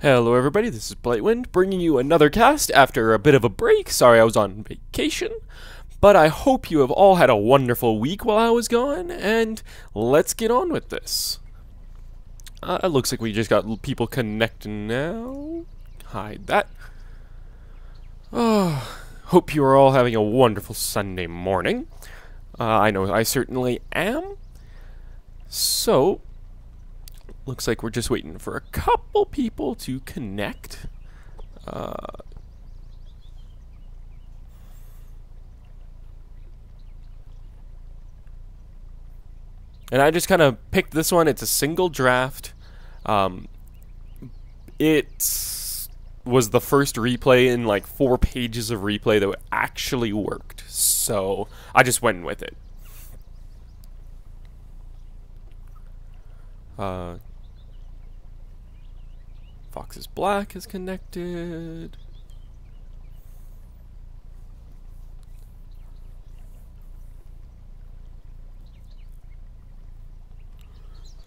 Hello everybody, this is Blightwind, bringing you another cast after a bit of a break. Sorry I was on vacation, but I hope you have all had a wonderful week while I was gone, and let's get on with this. It looks like we just got people connecting now. Hide that. Hope you are all having a wonderful Sunday morning. I know I certainly am. So, looks like we're just waiting for a couple people to connect. And I just kind of picked this one. It's a single draft. It was the first replay in like 4 pages of replay that actually worked. So I just went with it. Fox's Black is connected.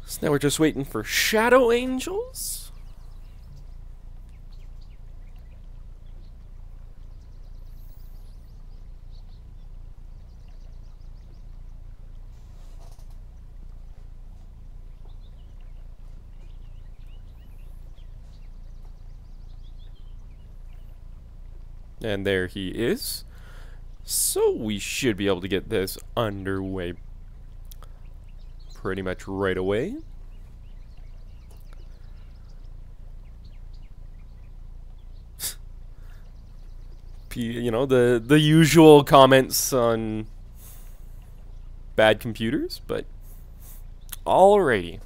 So now we're just waiting for Shadow Angels. And there he is. So we should be able to get this underway pretty much right away. You know, the usual comments on bad computers, but alrighty.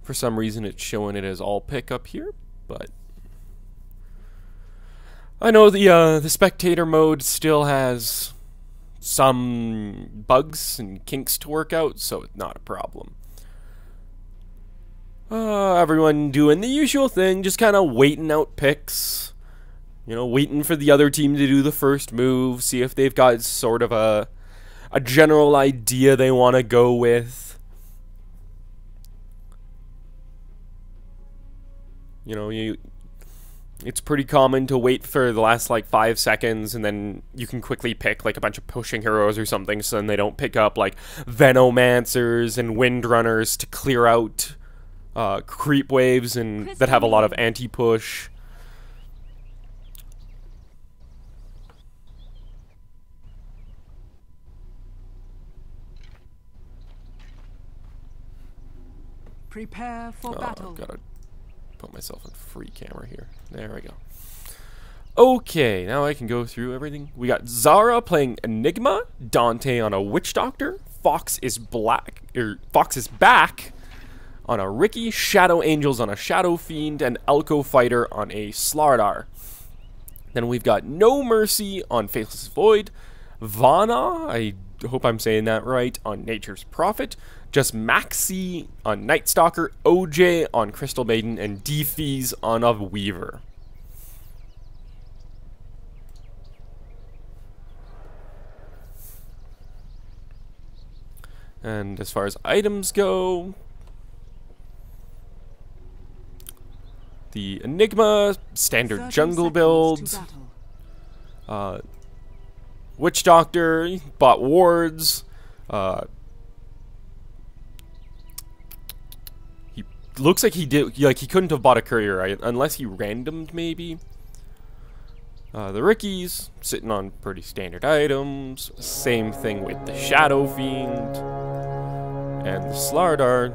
For some reason, it's showing it as all pickup here, but I know the spectator mode still has some bugs and kinks to work out, so it's not a problem. Everyone doing the usual thing, just kind of waiting out picks. You know, waiting for the other team to do the first move, see if they've got sort of a general idea they want to go with. You know, it's pretty common to wait for the last like 5 seconds, and then you can quickly pick like a bunch of pushing heroes or something, so then they don't pick up like Venomancers and Windrunners to clear out creep waves and that have a lot of anti-push. Prepare for battle. Gotta put myself in free camera here. There we go. Okay, now I can go through everything. We got Zara playing Enigma, Dante on a Witch Doctor, Fox is back on a Ricky, Shadow Angels on a Shadow Fiend, and Elko Fighter on a Slardar. Then we've got No Mercy on Faithless Void, Vana, I hope I'm saying that right, on Nature's Prophet, just Maxi on Night Stalker, OJ on Crystal Maiden, and Defease on a Weaver. And as far as items go, the Enigma, standard jungle build, Witch Doctor, bought wards, he looks like he couldn't have bought a courier, right? Unless he randomed maybe. The Rickies, sitting on pretty standard items, same thing with the Shadow Fiend, and the Slardar,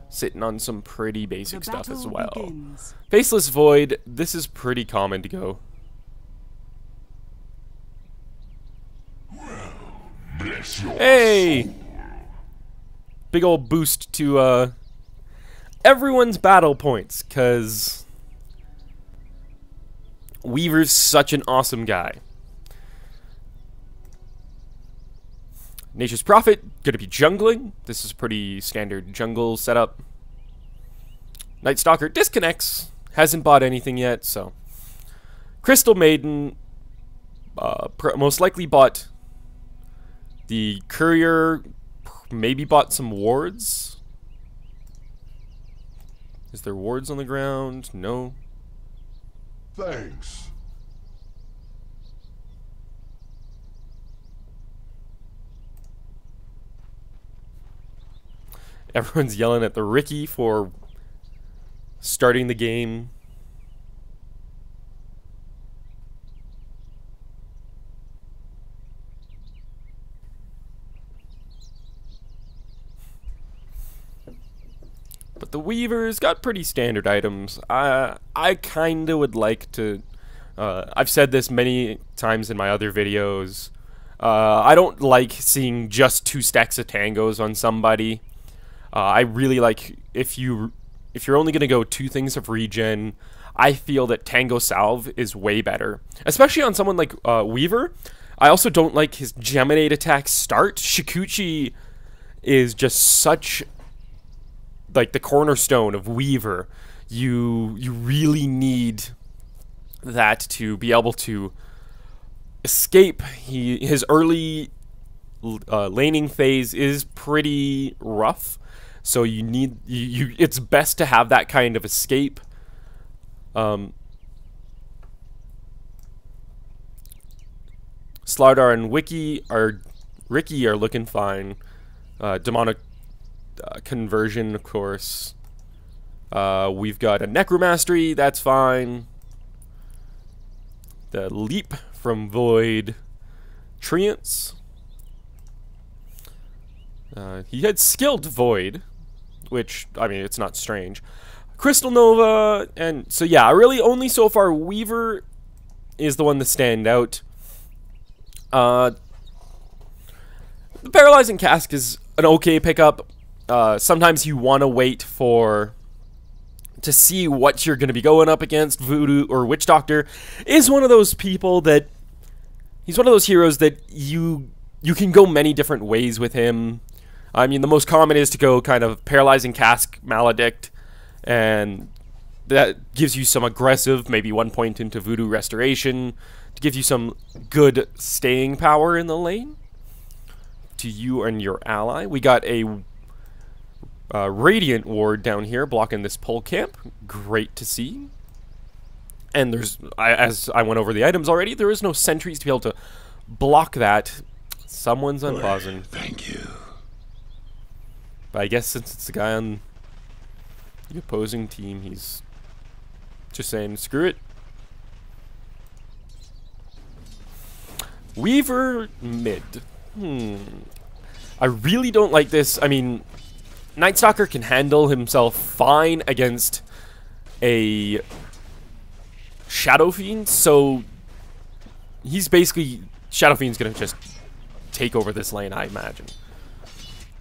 sitting on some pretty basic stuff as well. Begins. Faceless Void, this is pretty common to go. Hey! Big old boost to everyone's battle points, because Weaver's such an awesome guy. Nature's Prophet, gonna be jungling. This is pretty standard jungle setup. Night Stalker disconnects. Hasn't bought anything yet, so Crystal Maiden most likely bought the Courier, maybe bought some wards. Is there wards on the ground? No. Thanks. Everyone's yelling at the Ricky for starting the game. But the Weaver's got pretty standard items. I kinda would like to... I've said this many times in my other videos. I don't like seeing just 2 stacks of tangos on somebody. I really like... If you're only gonna go 2 things of regen, I feel that Tango Salve is way better. Especially on someone like Weaver. I also don't like his Geminate attack start. Shikuchi is just such... like the cornerstone of Weaver. You really need that to be able to escape. His early laning phase is pretty rough, so you need it's best to have that kind of escape. Slardar and Ricky are looking fine. Demonic conversion, of course. We've got a Necromastery, that's fine. The Leap from Void. Treants. He had Skilled Void, which, I mean, it's not strange. Crystal Nova, and so yeah, really only so far Weaver is the one to stand out. The Paralyzing Cask is an okay pickup. Sometimes you want to wait to see what you're going to be going up against. Voodoo or Witch Doctor is one of those people that he's one of those heroes that you can go many different ways with him. I mean, the most common is to go kind of Paralyzing Cask, Maledict, and that gives you some aggressive, maybe 1 point into Voodoo Restoration to give you some good staying power in the lane to you and your ally. We got a Radiant Ward down here blocking this pole camp. Great to see. And there's, as I went over the items already, there is no sentries to be able to block that. Someone's unpausing. Thank you. But I guess since it's the guy on the opposing team, he's just saying, screw it. Weaver mid. I really don't like this. I mean, Night Stalker can handle himself fine against a Shadow Fiend, so he's basically... Shadow Fiend's gonna just take over this lane, I imagine.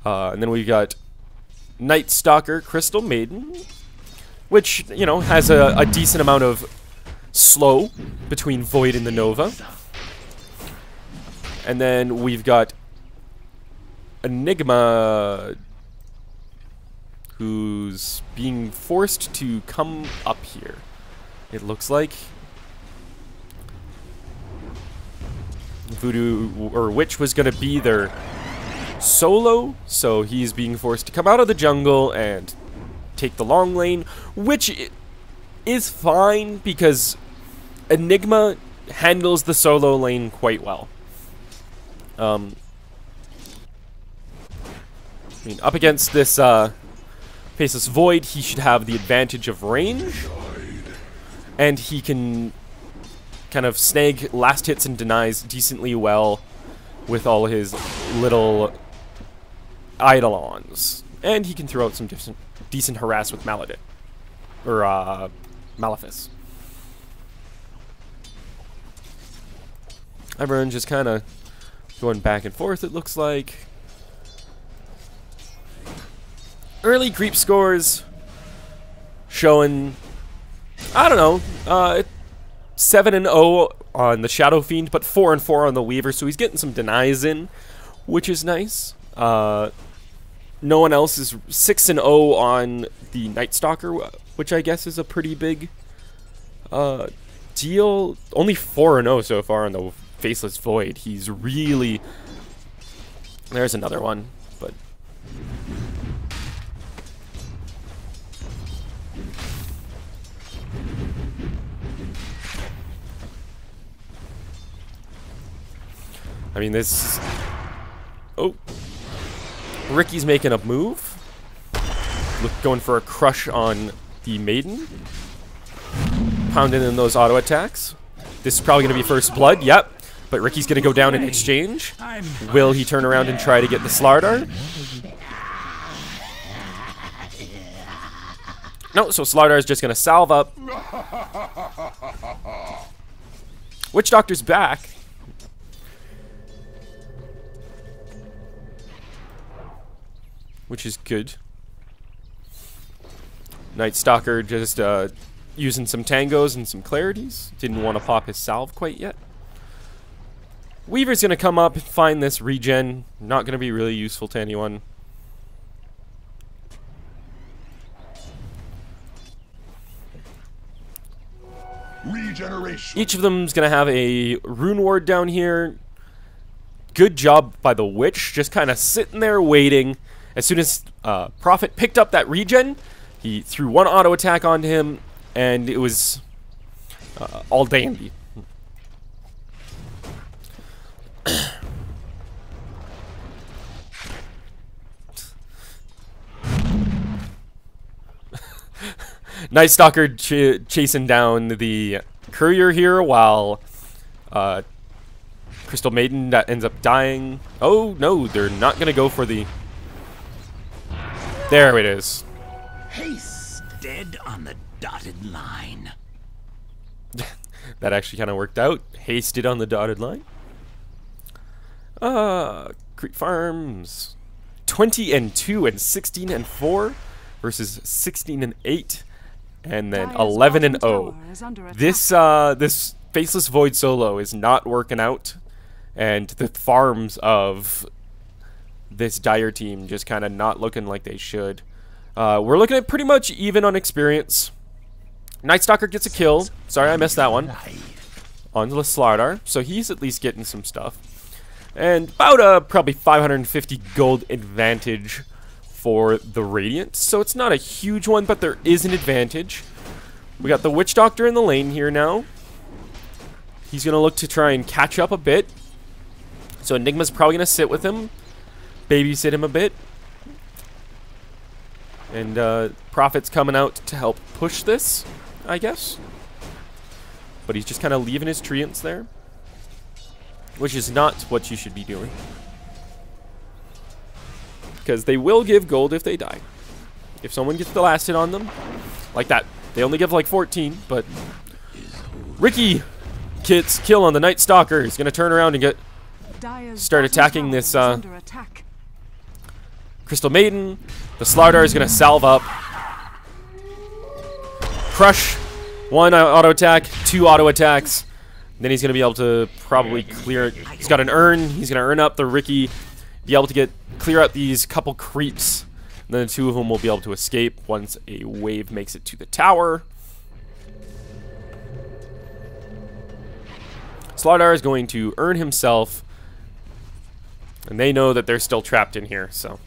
And then we've got Night Stalker, Crystal Maiden, which, you know, has a decent amount of slow between Void and the Nova. And then we've got Enigma, who's being forced to come up here, it looks like. Voodoo or Witch was going to be their solo, so he's being forced to come out of the jungle and take the long lane, which is fine because Enigma handles the solo lane quite well. I mean, up against this Faceless Void, he should have the advantage of range, and he can kind of snag last hits and denies decently well with all his little Eidolons. And he can throw out some decent harass with Maledict. Or, Malefice. Everyone just kind of going back and forth, it looks like. Early creep scores showing, I don't know, 7-0 on the Shadow Fiend, but 4-4 on the Weaver, so he's getting some denies in, which is nice. No one else is 6-0 on the Night Stalker, which I guess is a pretty big deal only 4-0 so far on the Faceless Void. He's really... There's another one, but... I mean, this... Oh. Ricky's making a move. Going for a crush on the Maiden. Pounding in those auto attacks. This is probably going to be first blood. Yep. But Ricky's going to go down in exchange. Will he turn around and try to get the Slardar? No, so Slardar is just going to salve up. Witch Doctor's back. Which is good. Night Stalker just using some tangos and some clarities. Didn't want to pop his salve quite yet. Weaver's going to come up and find this regen. Not going to be really useful to anyone. Regeneration. Each of them is going to have a rune ward down here. Good job by the Witch. Just kind of sitting there waiting. As soon as Prophet picked up that regen, he threw one auto attack onto him, and it was all dandy. Night Stalker chasing down the courier here while Crystal Maiden that ends up dying. Oh no, they're not going to go for the... There it is. Haste dead on the dotted line. That actually kind of worked out. Hasted on the dotted line. Creek Farms. 20-2 and 16-4 versus 16-8 and then 11-0. This Faceless Void solo is not working out, and the farms of this Dire team just kind of not looking like they should. We're looking at pretty much even on experience. Night Stalker gets a kill. Sorry, I missed that one. On the Slardar, so he's at least getting some stuff. And about a probably 550 gold advantage for the Radiant. So it's not a huge one, but there is an advantage. We got the Witch Doctor in the lane here now. He's going to look to try and catch up a bit. So Enigma's probably going to sit with him. Babysit him a bit. And Prophet's coming out to help push this, I guess. But he's just kind of leaving his treants there. Which is not what you should be doing. Because they will give gold if they die. If someone gets the last hit on them, like that. They only give like 14, but... Ricky gets kill on the Night Stalker. He's going to turn around and start attacking this Crystal Maiden. The Slardar is going to salve up. Crush. One auto attack. Two auto attacks. Then he's going to be able to probably clear... He's got an urn. He's going to earn up the Ricky. Be able to clear out these couple creeps. And then the two of them will be able to escape once a wave makes it to the tower. Slardar is going to earn himself. And they know that they're still trapped in here, so...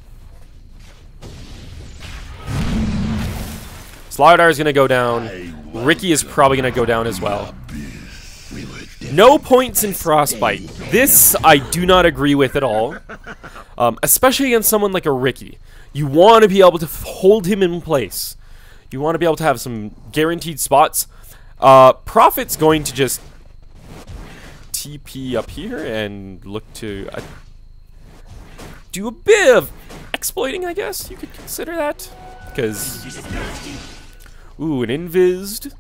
Slardar is going to go down. Ricky is probably going to go down as well. No points in Frostbite. This I do not agree with at all. Especially against someone like a Ricky. You want to be able to hold him in place. You want to be able to have some guaranteed spots. Prophet's going to just TP up here and look to do a bit of exploiting, I guess you could consider that. Because... Ooh, an Invised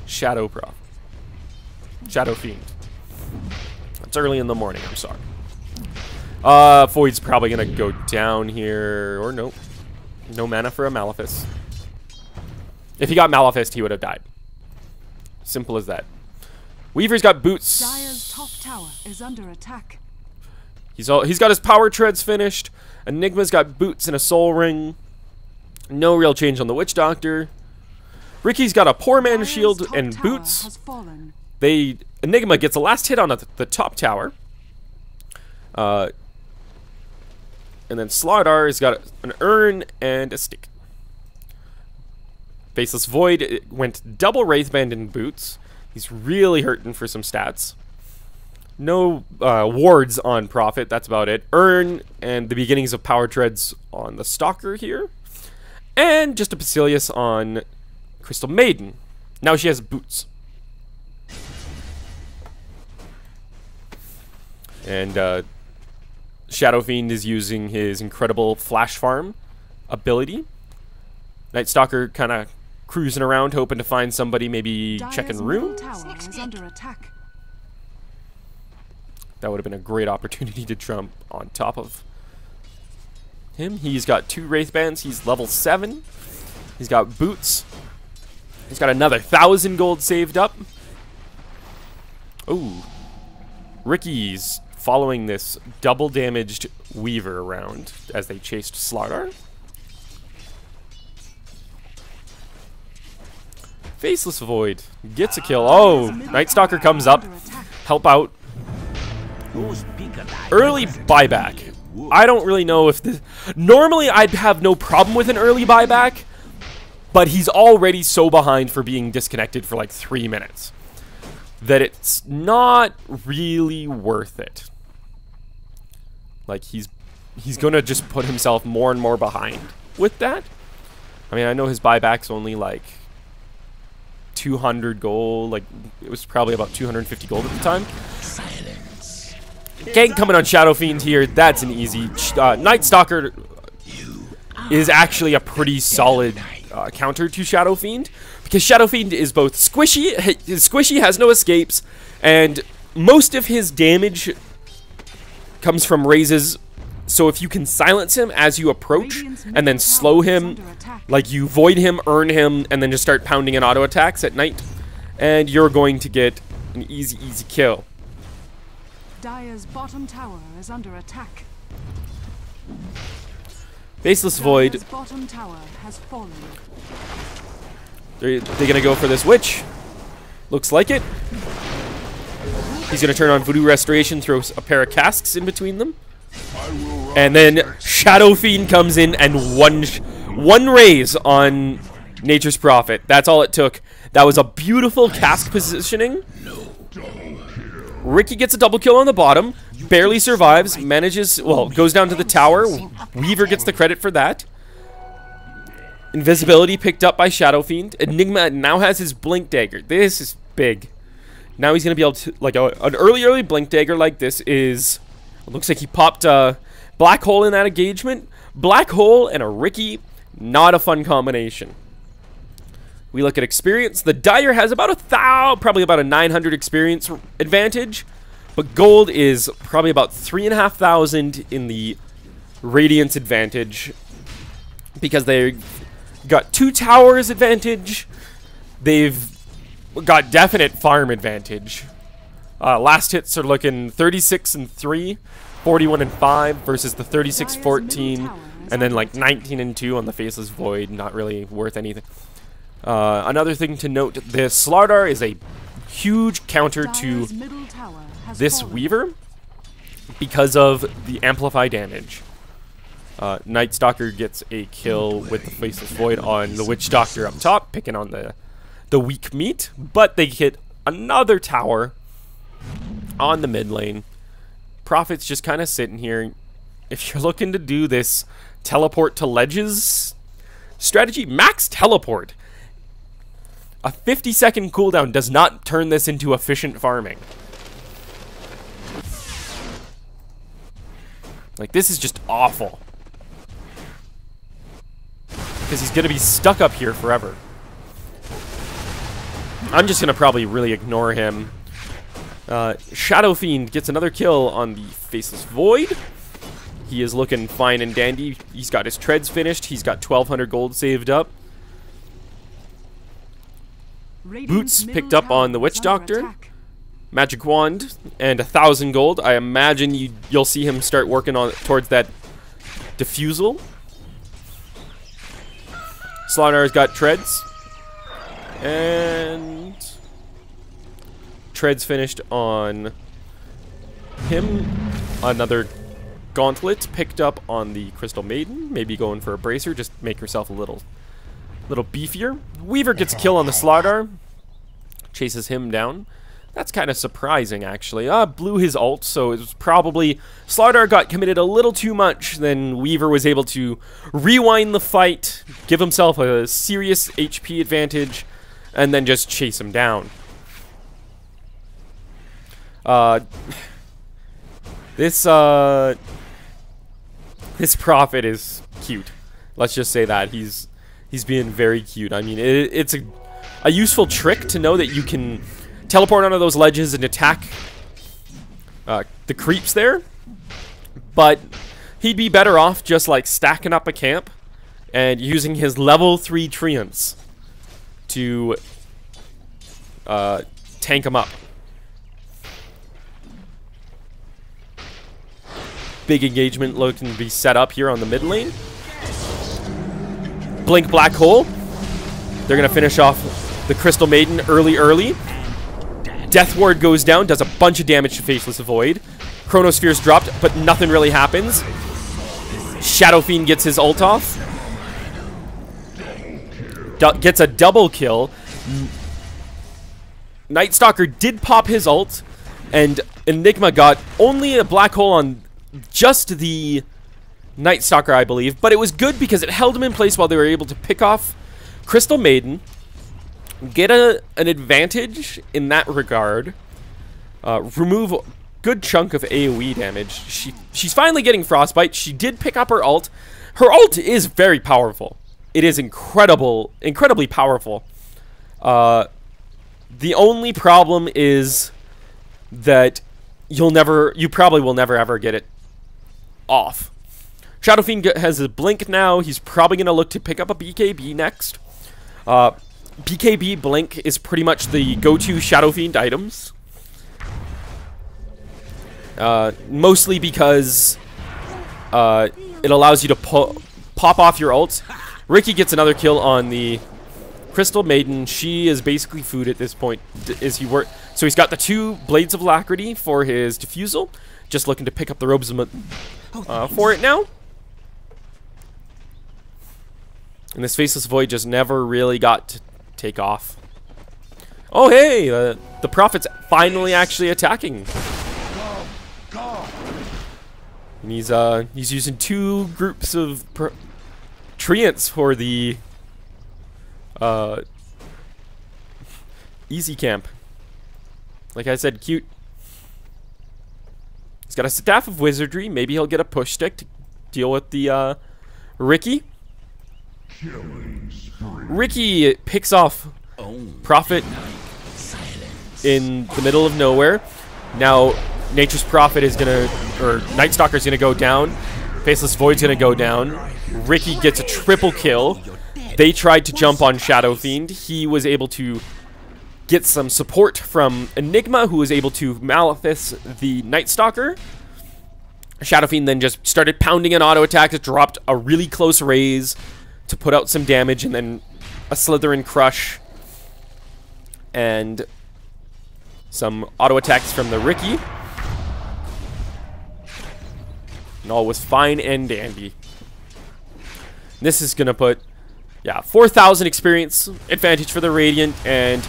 Shadow Prof. Shadow Fiend. It's early in the morning, I'm sorry. Void's probably gonna go down here, or no. No mana for a Malefice. If he got Maleficed, he would have died. Simple as that. Weaver's got boots. Dire's top tower is under attack. He's got his power treads finished. Enigma's got boots and a soul ring. No real change on the Witch Doctor. Ricky's got a poor man's Dire's shield top and tower boots. has fallen. Enigma gets a last hit on the top tower. And then Slardar has got an urn and a stick. Faceless Void went double Wraithband and boots. He's really hurting for some stats. No wards on Prophet, that's about it. Urn and the beginnings of power treads on the Stalker here. And just a Basilius on Crystal Maiden. Now she has boots. And Shadow Fiend is using his incredible Flash Farm ability. Night Stalker kind of cruising around, hoping to find somebody, maybe checking runes. Tower is under attack. That would have been a great opportunity to jump on top of him. He's got 2 Wraithbands. He's level 7. He's got boots. He's got another 1,000 gold saved up. Ooh. Ricky's following this double damaged Weaver around as they chased Slardar. Faceless Void gets a kill. Oh, Night Stalker comes up. Help out. Early buyback. I don't really know if this... Normally, I'd have no problem with an early buyback, but he's already so behind for being disconnected for like 3 minutes that it's not really worth it. Like, he's gonna just put himself more and more behind with that. I mean, I know his buyback's only like 200 gold. Like, it was probably about 250 gold at the time. Gank coming on Shadow Fiend here. That's an easy. Night Stalker is actually a pretty solid counter to Shadow Fiend, because Shadow Fiend is both squishy. His squishy has no escapes, and most of his damage comes from raises. So if you can silence him as you approach and then slow him, like you void him, earn him, and then just start pounding in auto attacks at night, and you're going to get an easy kill. Dire's bottom tower is under attack. Faceless Void. Dire's bottom tower has fallen. They're gonna go for this witch. Looks like it. He's gonna turn on Voodoo Restoration, throw a pair of casks in between them, and then Shadow Fiend comes in and one raise on Nature's Prophet. That's all it took. That was a beautiful cask positioning. Ricky gets a double kill on the bottom, barely survives, manages, well, goes down to the tower. Weaver gets the credit for that. Invisibility picked up by Shadow Fiend. Enigma now has his Blink Dagger. This is big. Now he's going to be able to, like, an early Blink Dagger like this is, it looks like he popped a Black Hole in that engagement. Black Hole and a Ricky, not a fun combination. We look at experience. The Dire has about probably about a 900 experience advantage, but gold is probably about 3,500 in the Radiance advantage, because they got 2 towers advantage. They've got definite farm advantage. Last hits are looking 36 and 3, 41 and 5 versus the 36, 14, and then like 19 and 2 on the Faceless Void. Not really worth anything. Another thing to note, the Slardar is a huge counter to this Weaver because of the amplify damage. Night Stalker gets a kill with the Faceless Void on the Witch Doctor up top, picking on the weak meat, but they hit another tower on the mid lane. Prophet's just kind of sitting here. If you're looking to do this teleport to ledges strategy, max teleport. A 50-second cooldown does not turn this into efficient farming. Like, this is just awful. Because he's going to be stuck up here forever. I'm just going to probably really ignore him. Shadow Fiend gets another kill on the Faceless Void. He is looking fine and dandy. He's got his treads finished. He's got 1,200 gold saved up. Boots picked up on the Witch Doctor. Magic Wand and 1,000 gold. I imagine you'll see him start working on towards that Diffusal. Slardar's got treads. And Tread's finished on him. Another gauntlet picked up on the Crystal Maiden. Maybe going for a bracer, just make herself a little beefier. Weaver gets a kill on the Slardar. Chases him down. That's kind of surprising, actually. Blew his ult, so it was probably... Slardar got committed a little too much, then Weaver was able to rewind the fight, give himself a serious HP advantage, and then just chase him down. This Prophet is cute. Let's just say that. He's being very cute. I mean, it's a useful trick to know that you can teleport onto those ledges and attack the creeps there. But he'd be better off just like stacking up a camp and using his level 3 treants to tank him up. Big engagement looking to be set up here on the mid lane. Blink Black Hole. They're going to finish off the Crystal Maiden early. Death Ward goes down, does a bunch of damage to Faceless Void. Chronosphere's dropped, but nothing really happens. Shadow Fiend gets his ult off. Gets a double kill. Night Stalker did pop his ult, and Enigma got only a Black Hole on just the Night Stalker, I believe, but it was good because it held him in place while they were able to pick off Crystal Maiden, get an advantage in that regard, remove a good chunk of AoE damage. She's finally getting Frostbite. She did pick up her ult. Her ult is very powerful. It is incredibly powerful. The only problem is that you probably will never ever get it off. Shadow Fiend has a blink now. He's probably going to look to pick up a BKB next. BKB blink is pretty much the go-to Shadow Fiend items. Mostly because it allows you to pop off your ults. Ricky gets another kill on the Crystal Maiden. She is basically food at this point. So he's got the 2 Blades of Alacrity for his Diffusal. Just looking to pick up the robes for it now. And this Faceless Void just never really got to take off. Oh, hey! The Prophet's finally actually attacking. And he's using 2 groups of treants for the easy camp. Like I said, cute. He's got a Staff of Wizardry. Maybe he'll get a push stick to deal with the Ricky. Ricky picks off Prophet in the middle of nowhere. Now Nature's Prophet is gonna, or Night Stalker's gonna go down. Faceless Void's gonna go down. Ricky gets a triple kill. They tried to jump on Shadow Fiend. He was able to get some support from Enigma, who was able to Malefice the Night Stalker. Shadow Fiend then just started pounding an auto attack that dropped a really close raise to put out some damage, and then a Slytherin Crush and some auto attacks from the Ricky. And all was fine and dandy. This is gonna put, yeah, 4,000 experience advantage for the Radiant, and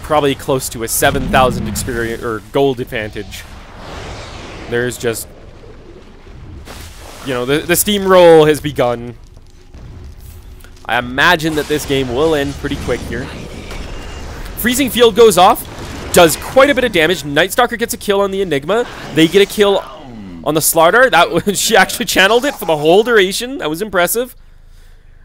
probably close to a 7,000 experience or gold advantage. There's just, you know, the steamroll has begun. I imagine that this game will end pretty quick here. Freezing Field goes off, does quite a bit of damage. Night Stalker gets a kill on the Enigma. They get a kill on the Slardar. That was, she actually channeled it for the whole duration. That was impressive.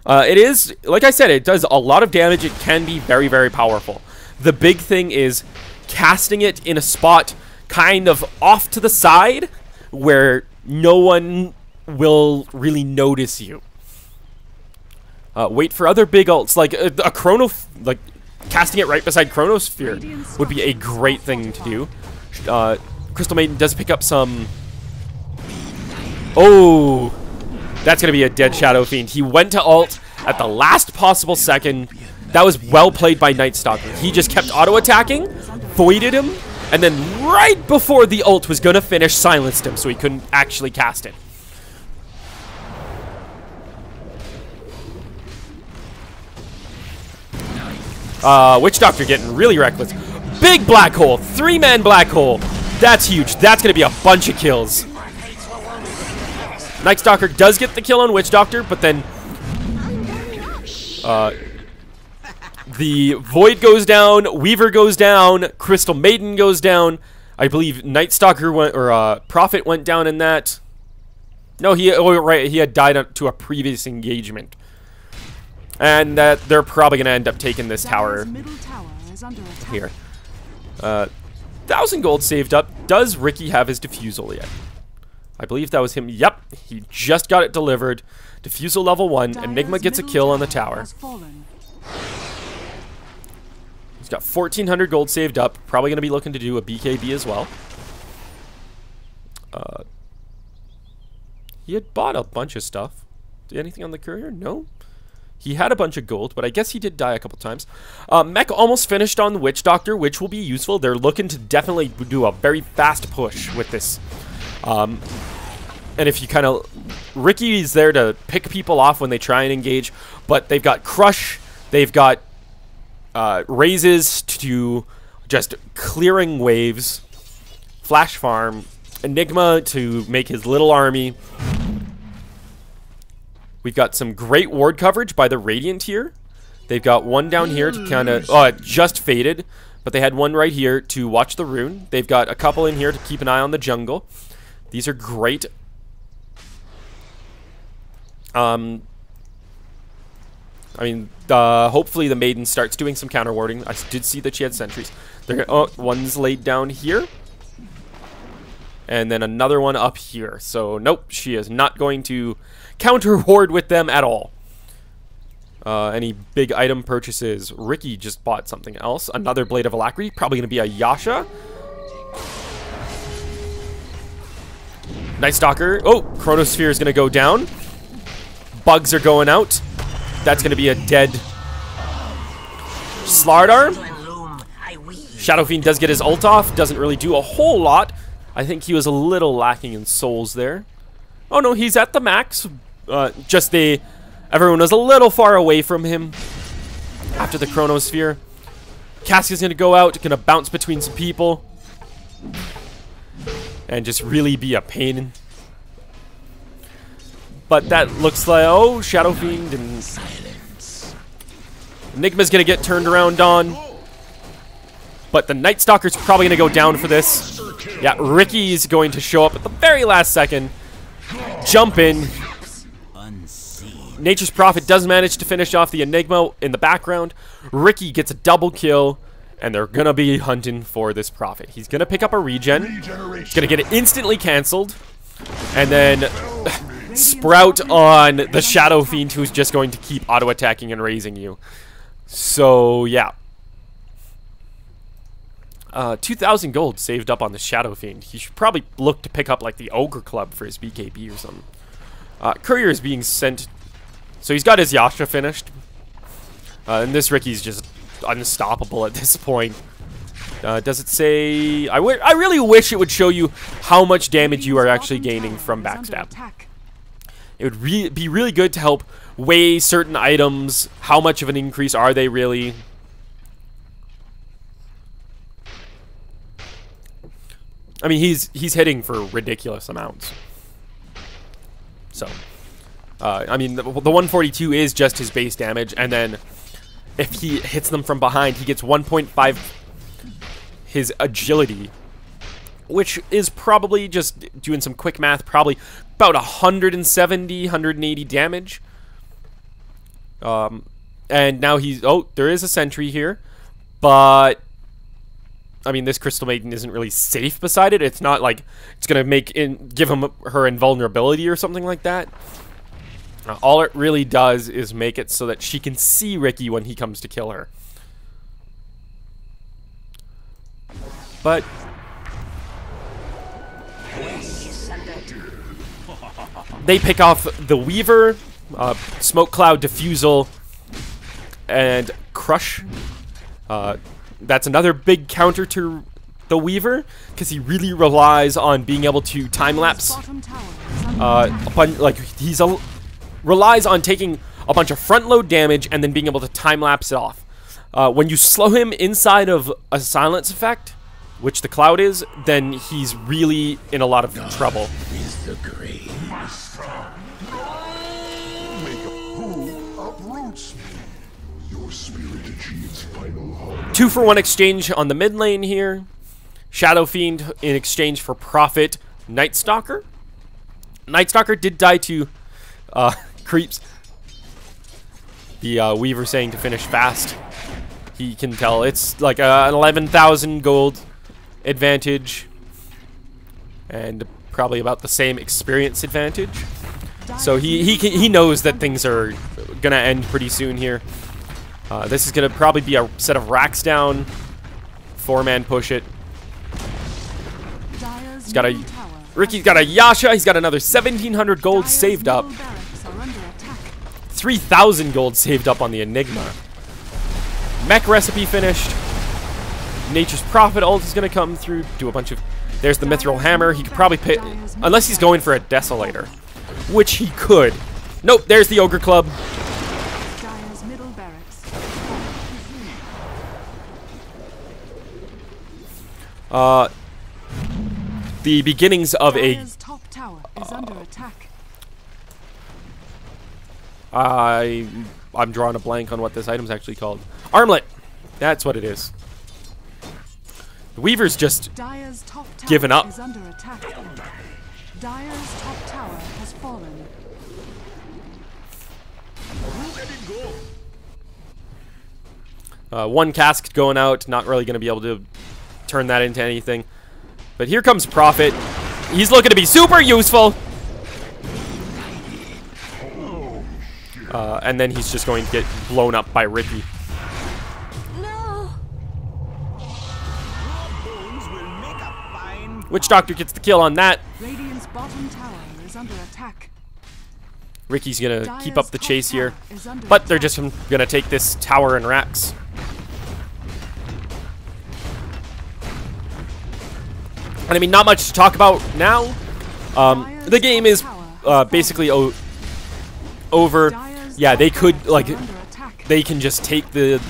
It is, like I said, it does a lot of damage. It can be very, very powerful. The big thing is casting it in a spot kind of off to the side where no one will really notice you. Wait for other big ults, like a Chrono, like casting it right beside Chronosphere would be a great thing to do. Crystal Maiden does pick up some. Oh, that's gonna be a dead Shadow Fiend. He went to ult at the last possible second, That was well played by Night Stalker. He just kept auto-attacking, voided him, and then right before the ult was gonna finish, silenced him so he couldn't actually cast it. Witch Doctor getting really reckless. Big black hole, 3-man black hole. That's huge. That's gonna be a bunch of kills. Night Stalker does get the kill on Witch Doctor, but then the Void goes down, Weaver goes down, Crystal Maiden goes down. I believe Night Stalker went, or Prophet went down in that. No, he had died to a previous engagement. And that they're probably gonna end up taking this tower here. 1,000 gold saved up. Does Ricky have his defusal yet? I believe that was him. Yep, he just got it delivered. Defusal level 1. Enigma gets a kill on the tower. He's got 1,400 gold saved up. Probably going to be looking to do a BKB as well. He had bought a bunch of stuff. Anything on the courier? No. He had a bunch of gold, but I guess he did die a couple times. Mech almost finished on the Witch Doctor, which will be useful. They're looking to definitely do a very fast push with this. And if you kind of... Ricky's there to pick people off when they try and engage, but they've got Crush, they've got raises to just clearing waves, Flash Farm, Enigma to make his little army. We've got some great ward coverage by the Radiant here. They've got one down here to kind of... Oh, it just faded. But they had one right here to watch the rune. They've got a couple in here to keep an eye on the jungle. These are great. I mean, hopefully the Maiden starts doing some counter warding. I did see that she had sentries. One's laid down here. And then another one up here. So, nope, she is not going to counter ward with them at all. Any big item purchases? Ricky just bought something else. Another Blade of Alacrity. Probably going to be a Yasha. Night Stalker. Oh, Chronosphere is going to go down. Bugs are going out. That's going to be a dead Slardar. Shadow Fiend does get his ult off. Doesn't really do a whole lot. I think he was a little lacking in souls there. Oh no, he's at the max. Everyone was a little far away from him after the Chronosphere. Cassie's gonna go out, gonna bounce between some people, and just really be a pain. But that looks like, oh, Shadow Fiend and Enigma's gonna get turned around on. But the Night Stalker's probably gonna go down for this. Yeah, Ricky's going to show up at the very last second. Jump in. Nature's Prophet does manage to finish off the Enigma in the background. Ricky gets a double kill, and they're gonna be hunting for this Prophet. He's gonna pick up a regen. He's gonna get it instantly cancelled, and then sprout on the Shadow Fiend, who's just going to keep auto-attacking and raising you. So, yeah. 2,000 gold saved up on the Shadow Fiend. He should probably look to pick up like the Ogre Club for his BKB or something. Courier is being sent. So he's got his Yasha finished. And this Ricky's just unstoppable at this point. Does it say... I really wish it would show you how much damage you are actually gaining from backstab. It would be really good to help weigh certain items. How much of an increase are they really? I mean, he's hitting for ridiculous amounts. So, I mean, the 142 is just his base damage, and then if he hits them from behind, he gets 1.5 his agility, which is probably, just doing some quick math, probably about 170, 180 damage. And now he's... Oh, there is a sentry here, but... I mean, this Crystal Maiden isn't really safe beside it. It's not like it's going to give her invulnerability or something like that. All it really does is make it so that she can see Ricky when he comes to kill her. But... they pick off the Weaver, Smoke Cloud, Diffusal, and Crush. That's another big counter to the Weaver, because he really relies on being able to time-lapse. Relies on taking a bunch of front-load damage and then being able to time-lapse it off. When you slow him inside of a silence effect, which the Cloud is, then he's really in a lot of trouble. Is the grave. Your spirit achieves final harm. 2-for-1 exchange on the mid lane here. Shadow Fiend in exchange for Prophet Night Stalker. Night Stalker did die to creeps. The Weaver saying to finish fast. He can tell it's like an 11,000 gold advantage. And probably about the same experience advantage. So he knows that things are gonna end pretty soon here. This is gonna probably be a set of racks down. 4-man push it. He's got a Ricky's got a Yasha. He's got another 1,700 gold saved up. 3,000 gold saved up on the Enigma. Mech recipe finished. Nature's Prophet ult is gonna come through. Do a bunch of. There's the Mithril Hammer. He could probably pay, unless he's going for a Desolator, which he could. Nope. There's the Ogre Club. The beginnings of top tower is under attack. I'm drawing a blank on what this item's actually called. Armlet. That's what it is. The Weaver's just given up. Is under attack. Dire's top tower has fallen. One cask going out, not really going to be able to turn that into anything. But here comes Prophet. He's looking to be super useful. And then he's just going to get blown up by Ricky. No. Witch Doctor gets the kill on that. Radiant's bottom tower is under attack. Ricky's going to keep up the chase here. But they're just going to take this tower and racks. And I mean, not much to talk about now. The game is basically over. Yeah, they could, like, they can just take the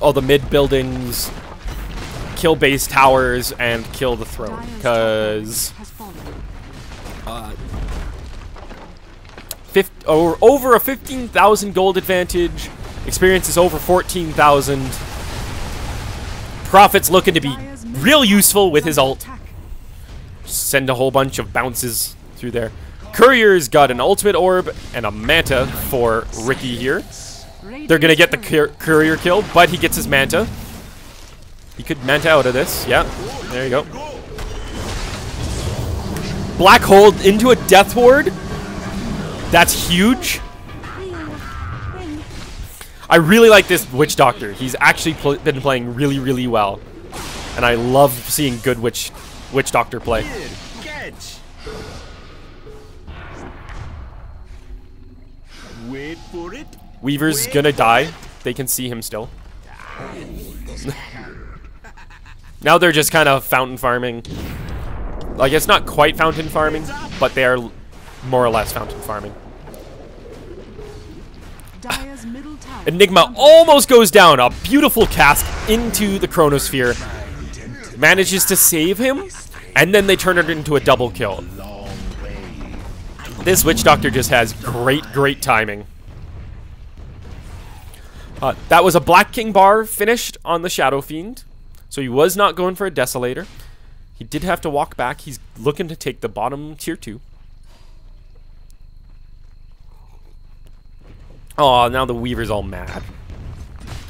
all the mid buildings, kill base towers, and kill the throne. Because over a 15,000 gold advantage. Experience is over 14,000. Prophet's looking to be real useful with his ult. Send a whole bunch of bounces through there. Courier's got an ultimate orb and a manta for Ricky here. They're gonna get the courier kill, but he gets his manta. He could manta out of this. Yeah, there you go. Black hole into a death ward. That's huge. I really like this Witch Doctor. He's actually been playing really, really well. And I love seeing good Witch Doctor play. Wait for it. Weaver's gonna die. They can see him still. Now they're just kind of fountain farming. Like, it's not quite fountain farming, but they are more or less fountain farming. Enigma almost goes down. A beautiful cast into the Chronosphere. Manages to save him, and then they turn it into a double kill. This Witch Doctor just has great timing. That was a Black King bar finished on the Shadow Fiend. So he was not going for a Desolator. He did have to walk back. He's looking to take the bottom tier 2. Oh, now the Weaver's all mad.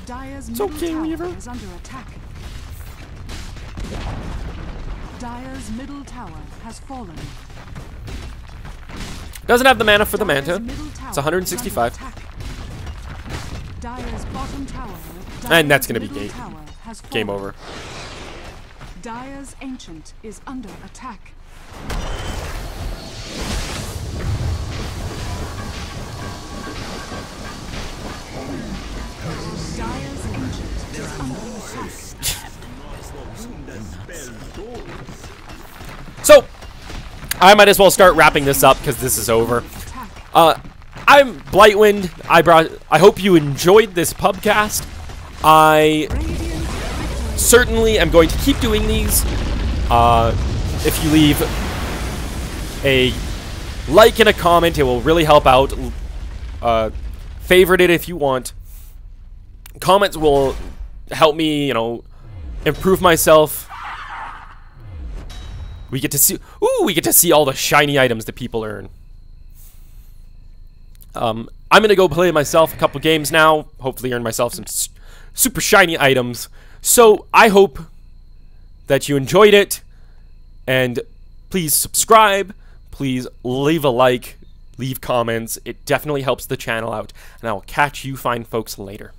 It's okay, Weaver. Is under attack. Dire's middle tower has fallen. Doesn't have the mana for the manta. It's 165. Dire's bottom tower, And that's going to be game over. Dire's ancient is under attack. So, I might as well start wrapping this up because this is over. I'm Blightwind. I hope you enjoyed this pubcast. I certainly am going to keep doing these. If you leave a like and a comment, it will really help out. Favorite it if you want. Comments will help me, you know, improve myself. We get to see all the shiny items that people earn. I'm gonna go play myself a couple games now. Hopefully earn myself some super shiny items. So I hope that you enjoyed it, and please subscribe. Please leave a like, leave comments. It definitely helps the channel out, and I will catch you fine folks later.